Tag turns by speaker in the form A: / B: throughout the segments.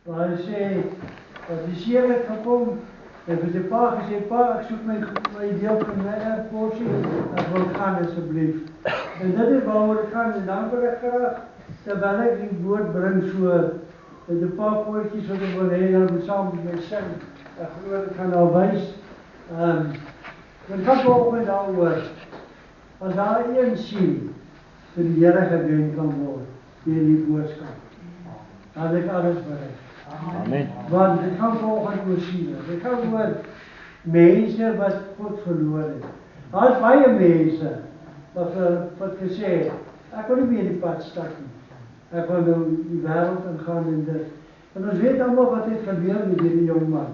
A: waar hy sê, dat die seun het gekom, en vir sy pa gesê, pa, ek soek my deel van my erfporsie, ek wil gaan asseblief. En dit is waaroor ek gaan, en dan wil ek graag, terwyl ek die woord bring so, en die paar koortjies wat ek wil hê, dan moet saam met my sing, ek glo ek gaan al wys. Dit gaan volgens daaroor, as daar een siel, vir die Here gewen kan word, deur die boodskap. Dan het ek alles bereik.
B: Amen.
A: Want dit gaan volgens oor siele. Dit gaan oor mense wat God verloor het. Daar is baie mense wat gesê het, ek wil nie meer die pad stap nie. Ek wil nou die wêreld ingaan en dit. En ons weet allemaal wat het gebeur met die jong man.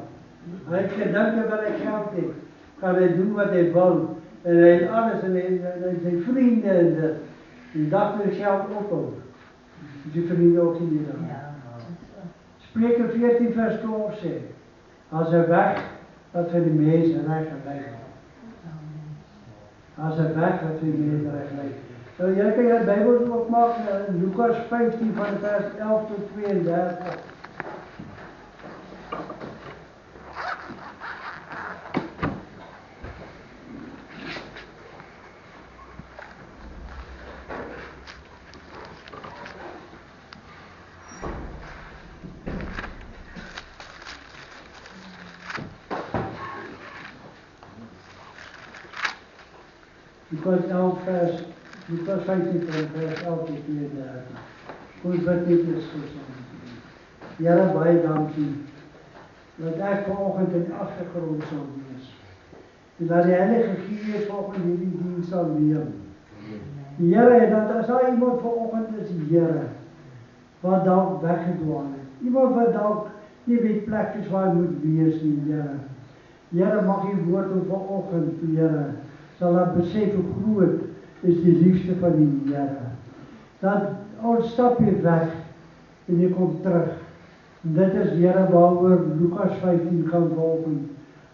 A: Hy het gedink dat hy geld het, kan hy doen wat hy wil. En hy het alles en hy sy vriende en dit. En dat wil geld ophou. Die vriende ook nie meer. Spreuke 14 vers 12 sê, as hy weg, dat vir die mense reg en reg. As hy weg, dat vir die mense reg en reg. Nou, jy kan jou Bybels opmaak in Lukas 15 van vers 11 tot 32. Lukas 15 vers 11 tot 32. Ons bid net eers gesond. Here, baie dankie dat ek vanoggend in die agtergrond sal wees. En dat die Heilige Gees vanoggend hierdie diens sal neem. Die Here, dat as daar iemand vanoggend is, die Here, wat dalk weggedwaal het. Iemand wat dalk nie weet plek is waar hy moet wees nie, Here. Here, mag U woord om vanoggend, Here, sal dat besef hoe groot is die liefde van die Here. Dat ons stap hier weg en jy kom terug. En dit is Here waaroor Lukas 15 gaan volgen.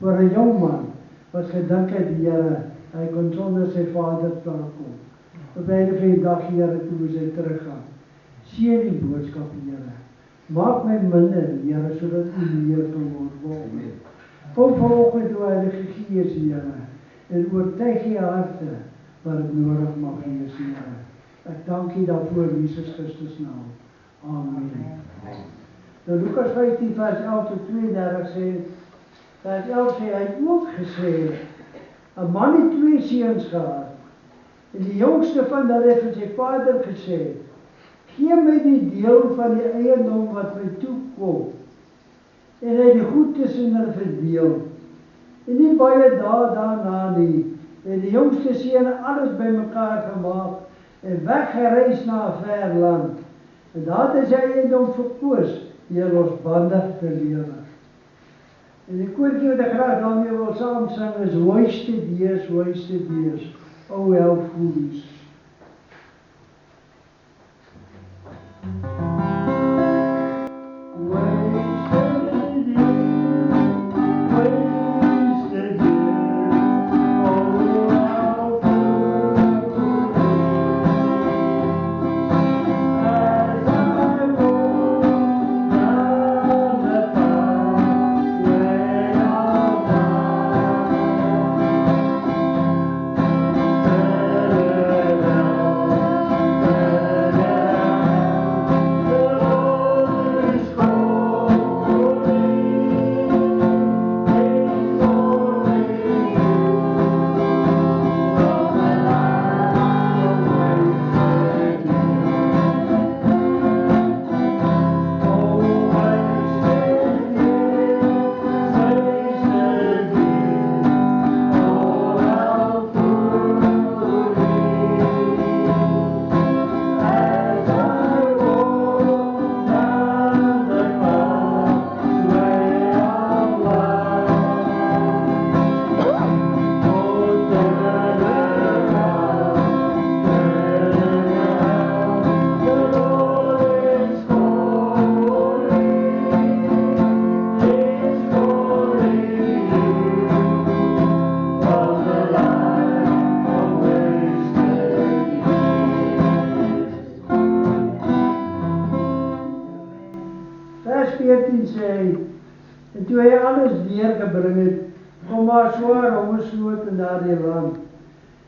A: Oor 'n jong man wat gedink het die Here, hy kon sonder sy vader klaarkom. Op einde van die dag, Here, toe moes hy teruggaan. Seën die boodskap, Here. Maak my minder, Here, sodat U meer kan word. Kom vanoggend, o Heilige Gees, Here, en oortuig die harte wat het nodig mag wees, Here. Ek dank U daarvoor in Jesus Christus naam. Amen. Nou Lukas 15 vers 11 tot 32 sê, vers 11 sê, hy het ook gesê, 'n man het 2 seuns gehad, en die jongste van hulle het vir sy vader gesê, gee my die deel van die eiendom wat my toekom. En hy het die goed tussen hulle verdeel. En nie baie dae daarna nie, en die jongste seun alles bymekaar gemaak en weggereis na 'n ver land. En daar het hy sy eiendom verkoos deur losbandig te lewe. En die koortjie wat ek graag daarmee wil saam sing is Hoiste Dees, o hel foolies. Vers 14 sê hy, en toe hy alles deurgebring het, kom maar swaar hongersnood in daardie land.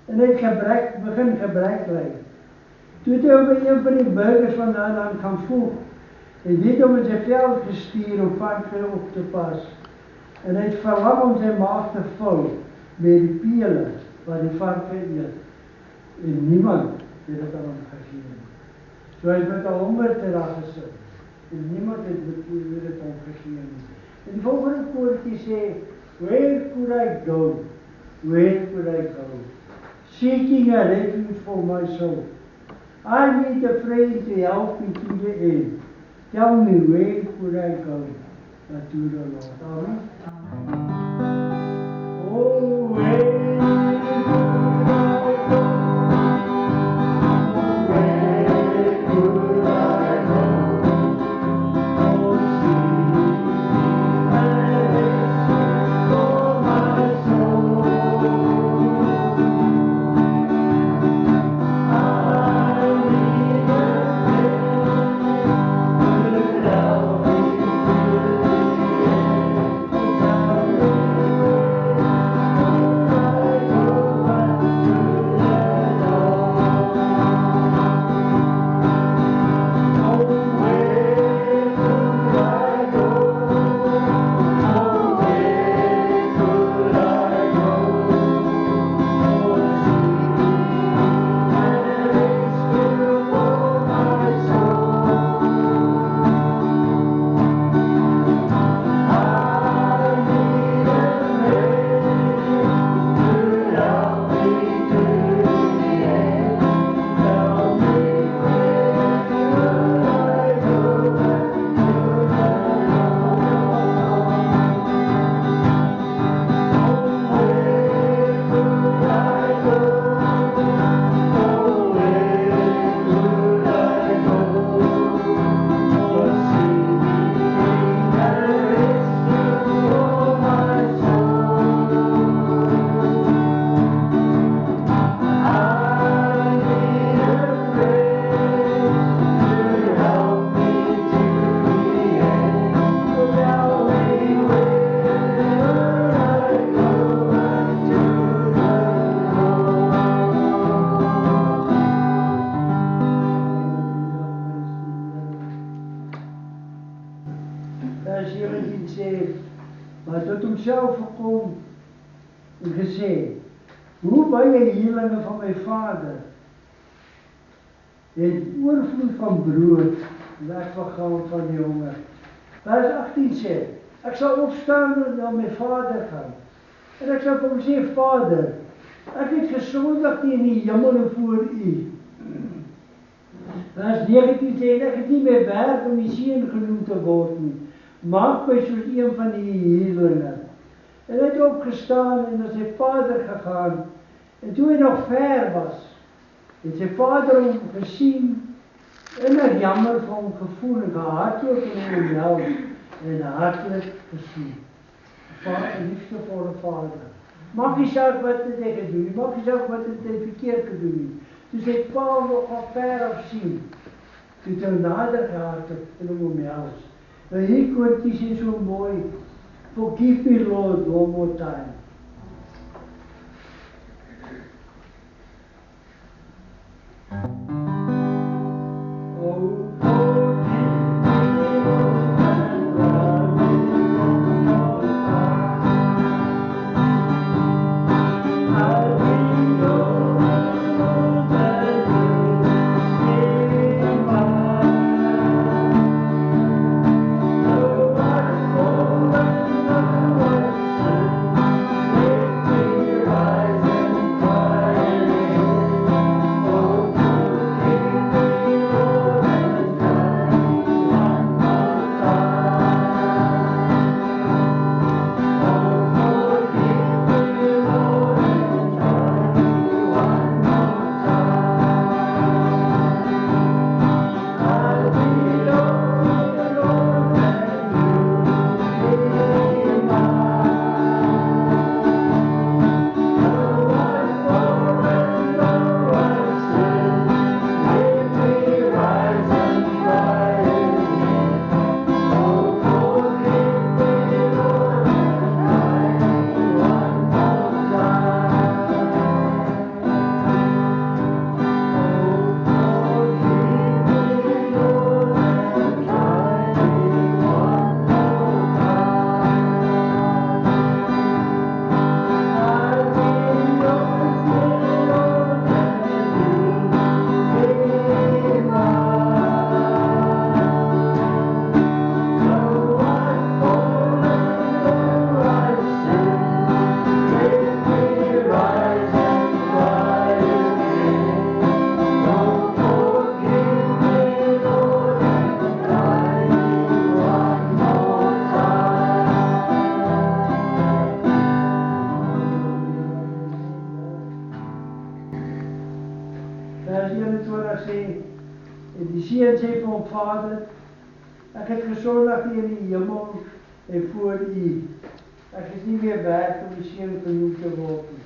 A: En hy het begin gebrek ly. Toe het hy by een van die burgers van daardie land gaan voeg. Hy het hom in sy veld gestuur om varke op te pas. En hy het verlang om sy maag te vul met die pele wat die varke eet. En niemand het dit aan hom gegee. So hy het met 'n honger daar gesit. En niemand het dit aan hom gegee. En die volgende koortjie sê, where could I go? Where could I go? Seeking a refuge for my soul. I need a friend to help me to the end. Tell me, where could I go? But to the Lord. Amen. Oh, where could I go? Where could I go? Oh, seeking a refuge for my soul. I need a friend to help me Vers 17 sê, maar tot homself gekom en gesê, hoe baie heerlinge van my Vader het oorvloed van brood weggegaan van die honger. Vers 18 sê, ek sal opstaan en na my Vader gaan. En ek sal vir hom sê, Vader, ek het gesondig teen die hemel en voor u. Vers 19 sê, ek het nie meer werd om die seun genoem te word nie. Maak my soos een van die heerlinge. En hy het opgestaan en na sy vader gegaan. En toe hy nog ver was, het sy vader hom gesien en het jammer vir hom gevoel en gehardloop in hom omhels en hartlik gesien. 'n liefdevolle vader. Maak nie saak wat het hy gedoen nie, maak nie saak wat het hy verkeerd gedoen nie. Toe sy pa nog al ver af sien, toe het hy nader gehardloop en hom omhels. Nou hier koortjie sê so mooi, forgive me Lord one more time. Oh, forgive me Lord and love me one more time. I will know that you are mine. Though I've fallen, though I've sinned, seun sê vir hom, Vader, ek het gesondig in die hemel en voor U. Ek is nie meer werd om die seun van U te word nie.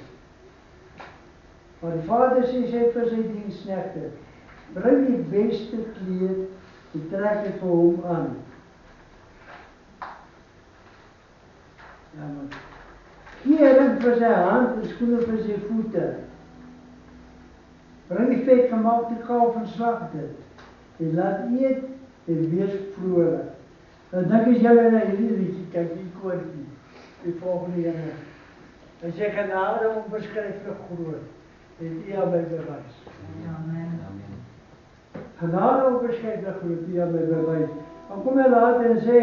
A: Maar die vader sê vir sy diensknegte, bring die beste kleed en trek dit vir hom aan. Ja, maar gee ring vir sy hand en skoene vir sy voete. Bring die vetgemaakte kalf en slag dit. En laat eet en wees vrolik. Dan dink as julle na hierdie liedjie kyk, die koortjie, die volgende ene. En sê genade onbeskryflik groot, het U aan my bewys.
B: Amen.
A: Genade onbeskryflik groot, U aan my bewys. Dan kom hy later en sê,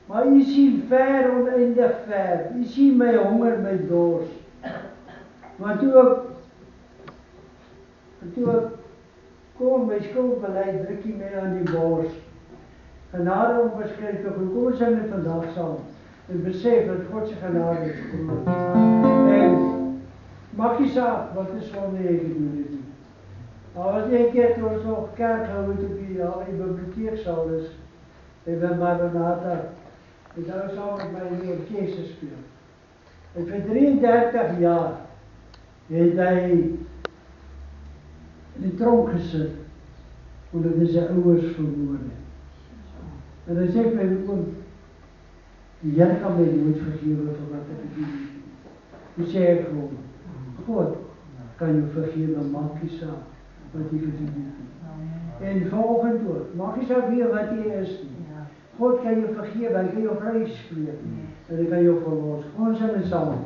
A: maar U sien ver, oneindig ver. U sien my honger, my dors. Maar toe ek kom my skuld bely, druk U my aan die bors. Genade onbeskryflik groot. Kom ons sing dit vandag saam. En besef dat God se genade is groot. En maak nie saak wat is sonde jy gedoen het nie. Al was een keer toe ons nog kerk gehou het op die biblioteeksaal is, en by Maranatha, en daar saam met my in die orkest gespeel. En vir 33 jaar het hy in die tronk gesit, omdat hy sy ouers vermoor het. En hy sê vir my, oom, die Here kan my nooit vergewe vir wat ek gedoen het. Toe sê ek vir hom, God kan jou vergewe, maak nie saak wat jy gedoen het. En volgend ook, maak nie saak wie wat jy is nie. God kan jou vergewe, hy kan jou vryspreek, en hy kan jou verlos. Ons sing dit saam.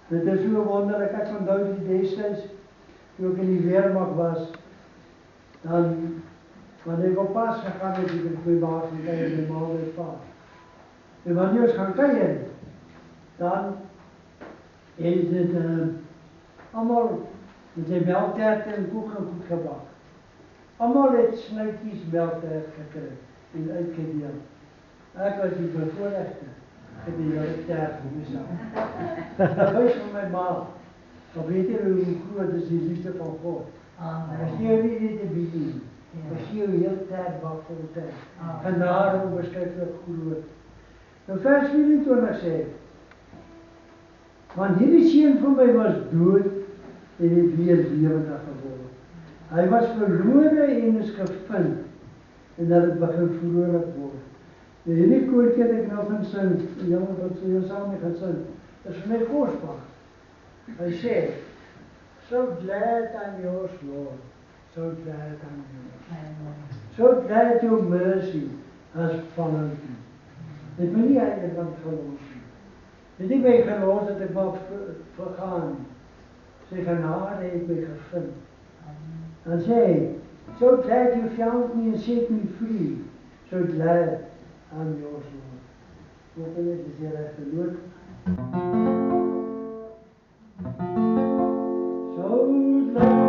A: Dit is so wonderlik, ek onthou die destyds, toe ek in die weermag was, dan, wanneer ek op pas gegaan het, het ek my baas en kuier my ma en pa. En wanneer ons gaan kuier, Dan is dit allemaal, met die melktert en koek en goed gebak. Allemaal het snuitjies melktert gekry en uitgedeel. Ek was die bevoorregte vir die hele tert vir myself. Dat wys van my ma, dan weet jy hoe groot is die liefde van God. As jy nie dit te bied nie, as jy jou heel tert bak vir die tert. Genade onbeskryflik groot. Nou vers 24 sê, want hierdie seun van my was dood en het weer lewendig geword. Hy was verlore en is gevind en dat het begin vrolik word. En hierdie koortjie het ek nou van sing, en jammer wat so jou saam mee gaan sing, is vir my kosbaar. Hy sê, so glad I'm yours, Lord, so glad I'm yours. So glad your mercy has followed me. Dit wil nie eintlik van verlos nie. Dit nie my gelos dat ek mag vergaan nie. Sy genade het my gevind. Dan sê hy, so glad you found me and set me free. So glad I'm yours, Lord. Hoop dit is die regte noot. So glad.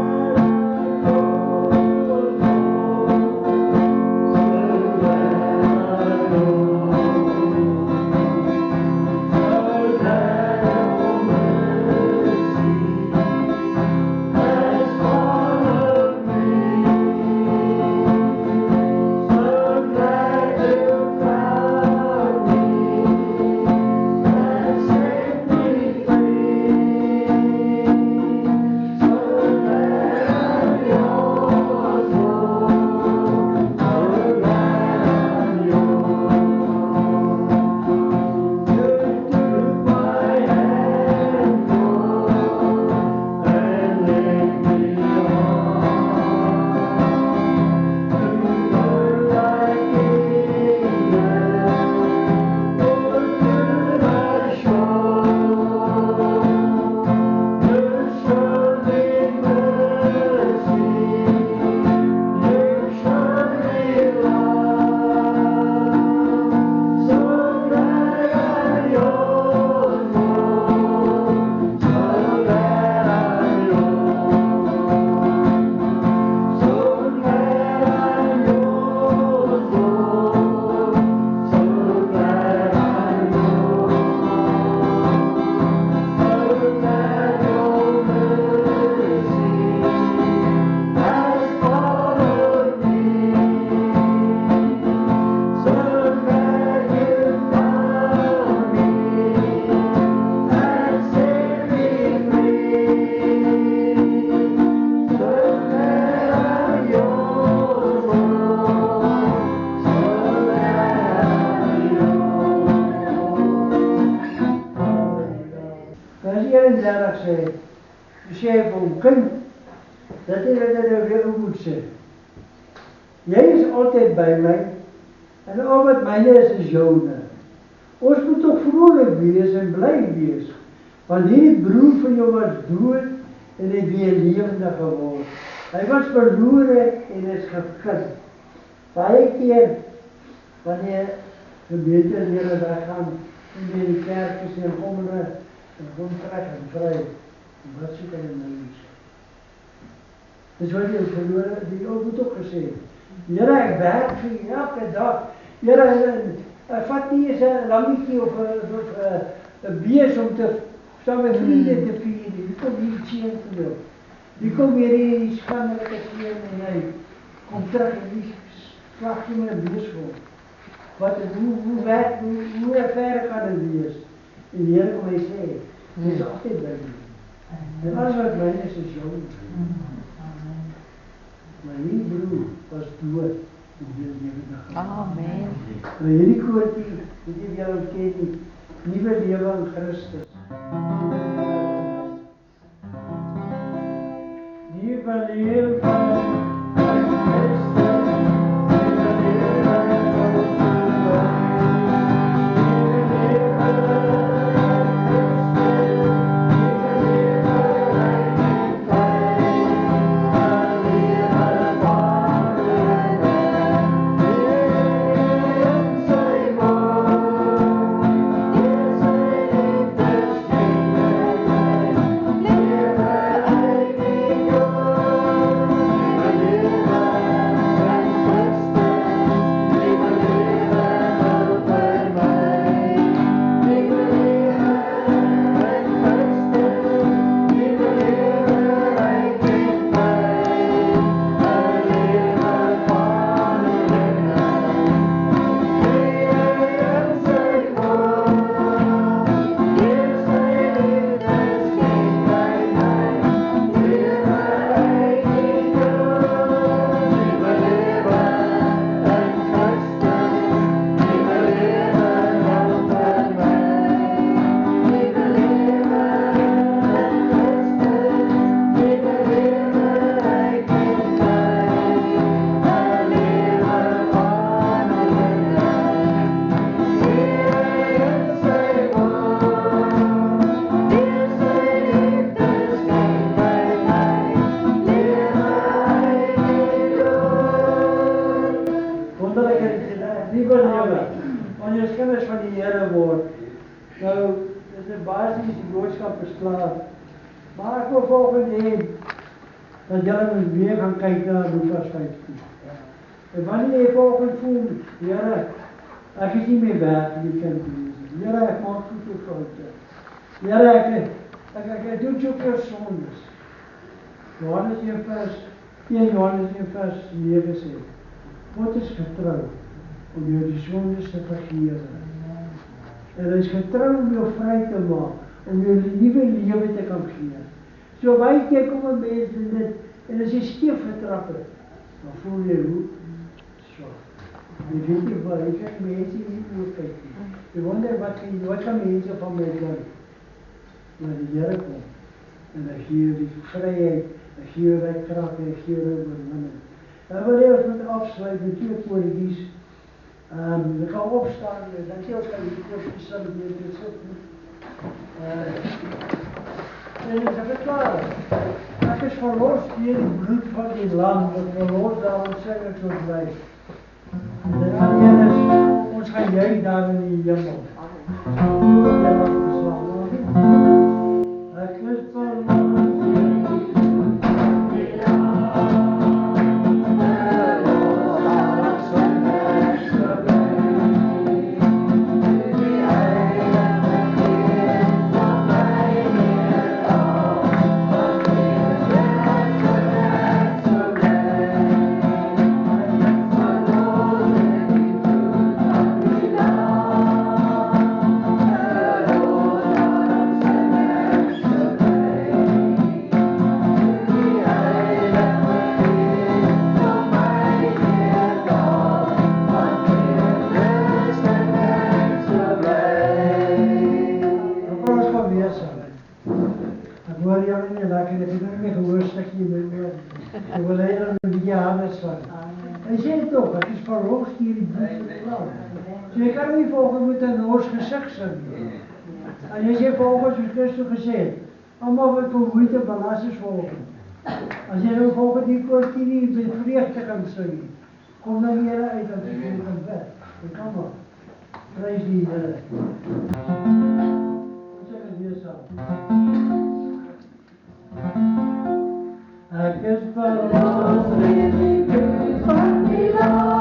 A: Jy is altyd by my, en al wat myne is joune. Ons moet toch vrolijk wees en bly wees, want hierdie broer van jou was dood en het weer lewendig geword. Hy was verlore en is gevind. Baie keer, wanneer gemeentelede weggaan, en by die kerk is en kom terug en vry, en wat soek hulle nou iets? Dis wat jy verlore, die ook moet ook gesê, Here, ek werk vir jy elke dag. Here, vat nie eens 'n lammetjie of 'n bees om te saam met vriende te vier. Die kom hier seën vir jou. Die kom weer hier skandelike seën en hy kom terug en die slag jy met 'n bees vol. Wat hoe werk, hoe ver kan dit wees? En die Here kom hy sê, dis altyd by my. En alles wat myne is jou. My nie broer was dood en weer lewendig geword.
B: Amen.
A: Nou hierdie koortjie, weet jy wie jou ken nie, nuwe lewe in Christus. Nuwe lewe in Christus.
B: Amen.
A: klaar. Maar ek wil volgende hê, dat julle moet weer gaan kyk na Lukas 15. En wanneer jy volgende voel, Here, ek is nie meer werd om die kind te wees. Here, ek maak soveel foute. Here, ek doen soveel sondes. Johannes 1 vers 9 sê, God is getrou om jou die sondes te vergewe. En hy is getrou om jou vry te maak, om jou die nuwe lewe te kan gee. So baie keer kom 'n mens in dit, en as jy skeef getrap het, dan voel jy hoe? So. Jy weet nie waar, jy kan mense nie meer kyk nie. Jy wonder wat kan mense van my doen? Maar die Here kom, en hy gee jou die vryheid, hy gee jou die krag, hy gee jou die oorwinning. Nou wil jy ons moet afsluit met 2 koortjies. We gaan opstaan, dan zie je ook die koortjes zo weer te zitten. En ik heb het klaar. Het is verlost hier het bloed van die lam, dat verlost daar ontzettend zo blijft. En dan is, ons gaan jij daar in die hemel. Het is verlost. So jy kan nie volgens met 'n Noors gesig sing nie. En as jy volgens wat Christus gesê het, almal wat vermoeid en belas is volgens. As jy nou volgens die koortjie nie met vreugde kan sing, kom dan die Here uit dat jy kan bid. Dit kan maar. Prys die Here. Ons sê dit weer saam. Ek is verlos met die bloed van die Lam.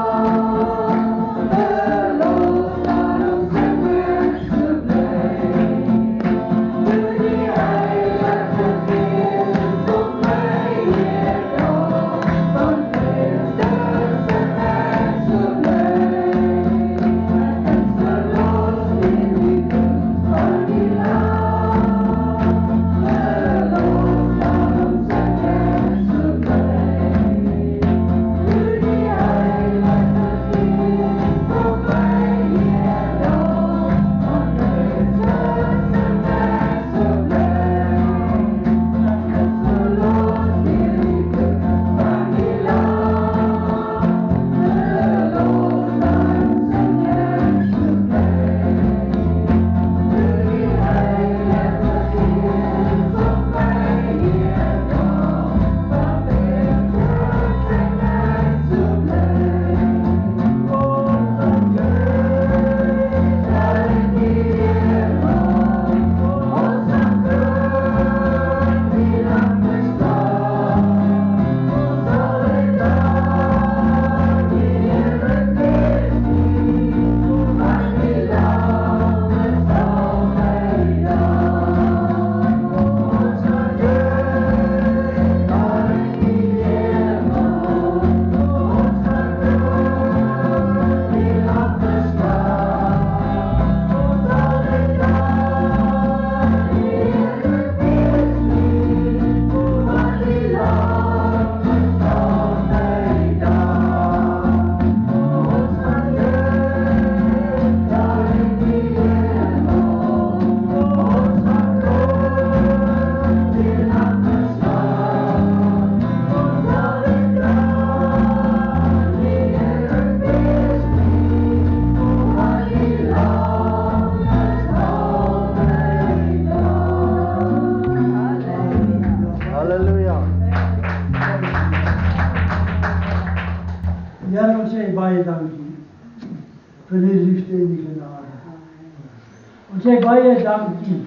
A: Ons sê baie dankie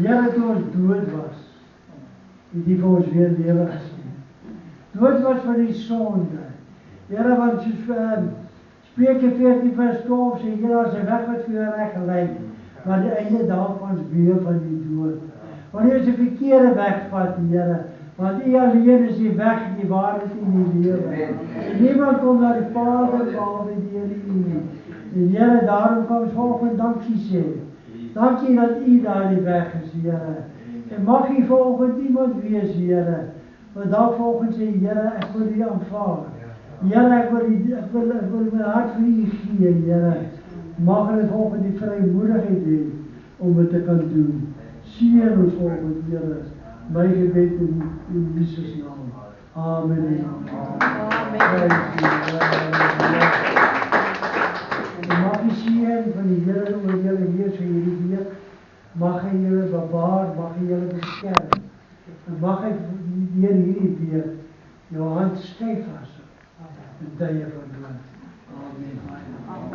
A: Here toe ons dood was, het U vir ons weer lewe gegee. Dood was van die sonde. Here, want soos Spreuke 14 vers 12 sê, Here, as 'n weg wat vir U reg lei, maar die einde daarvan is weer van die dood. Wanneer ons 'n verkeerde weg vat, Here, want U alleen is die weg, die waarheid en die lewe. En niemand kom na die Vader behalwe deur U nie. En Here, daarom kan ons vanoggend dankie sê. Dankie dat U daardie weg is, Here. En mag U vanoggend iemand wees, Here, wat dalk vanoggend sê, Here, ek wil U aanvaar. Here, ek wil my hart vir U gee, Here. Mag hulle vanoggend die vrymoedigheid hê om dit te kan doen. Seën ons vanoggend, Here. My gebed in Jesus naam. Amen. Amen. Mag die seën van die Here oor julle wees vir hierdie week. Mag hy julle bewaar, mag hy julle beskerm. En mag hy deur hierdie week jou hand styf vashou in tye van dood. Amen.